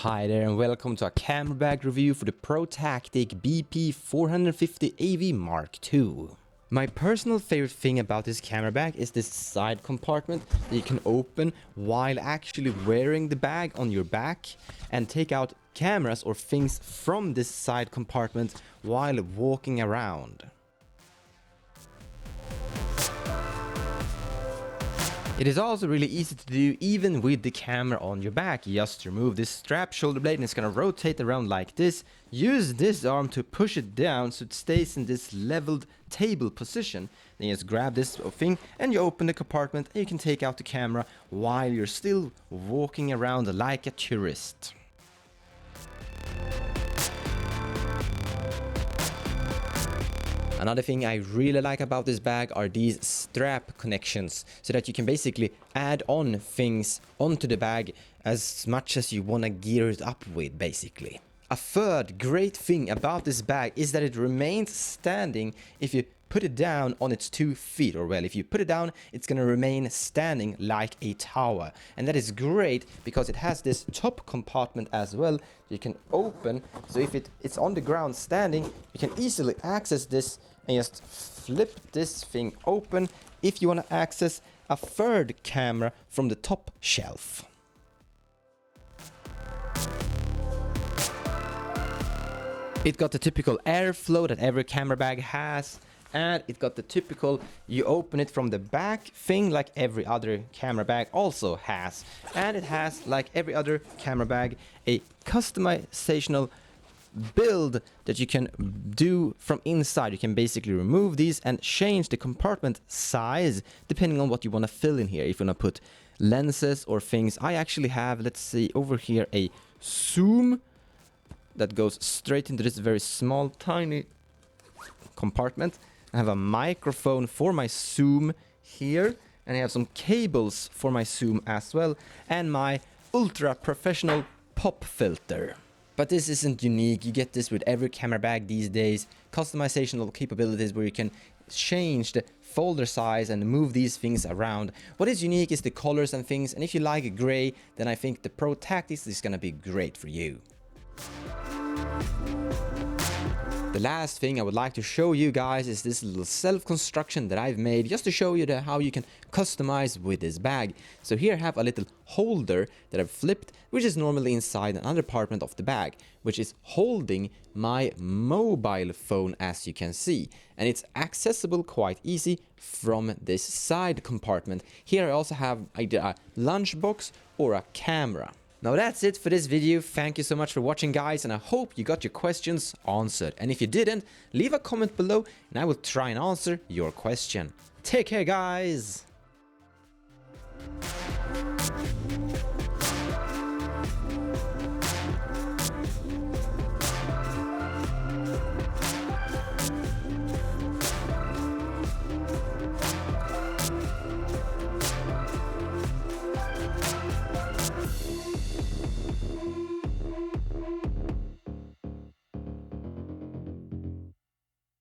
Hi there and welcome to a camera bag review for the Protactic BP450 AV Mark II. My personal favorite thing about this camera bag is this side compartment that you can open while actually wearing the bag on your back and take out cameras or things from this side compartment while walking around. It is also really easy to do even with the camera on your back. You just remove this strap shoulder blade and it's gonna rotate around like this. Use this arm to push it down so it stays in this leveled table position. Then you just grab this thing and you open the compartment and you can take out the camera while you're still walking around like a tourist. Another thing I really like about this bag are these strap connections, so that you can basically add on things onto the bag as much as you want to gear it up with, basically. A third great thing about this bag is that it remains standing if you put it down on its 2 feet, or well, if you put it down, it's gonna remain standing like a tower. And that is great because it has this top compartment as well you can open, so if it's on the ground standing, you can easily access this and just flip this thing open if you want to access a third camera from the top shelf. It got the typical airflow that every camera bag has, and it got the typical you open it from the back thing like every other camera bag also has. And it has, like every other camera bag, a customizational build that you can do from inside. You can basically remove these and change the compartment size depending on what you want to fill in here. If you want to put lenses or things, I actually have, let's see, over here a zoom that goes straight into this very small tiny compartment. I have a microphone for my zoom here, and I have some cables for my zoom as well, and my ultra professional pop filter. But this isn't unique. You get this with every camera bag these days. Customizational capabilities where you can change the folder size and move these things around. What is unique is the colors and things, and if you like gray, then I think the Protactic is gonna be great for you. The last thing I would like to show you guys is this little self-construction that I've made just to show you how you can customize with this bag. So here I have a little holder that I've flipped, which is normally inside another compartment of the bag, which is holding my mobile phone, as you can see. And it's accessible quite easy from this side compartment. Here I also have either a lunchbox or a camera. Now that's it for this video. Thank you so much for watching, guys, and I hope you got your questions answered. And if you didn't, leave a comment below and I will try and answer your question. Take care, guys!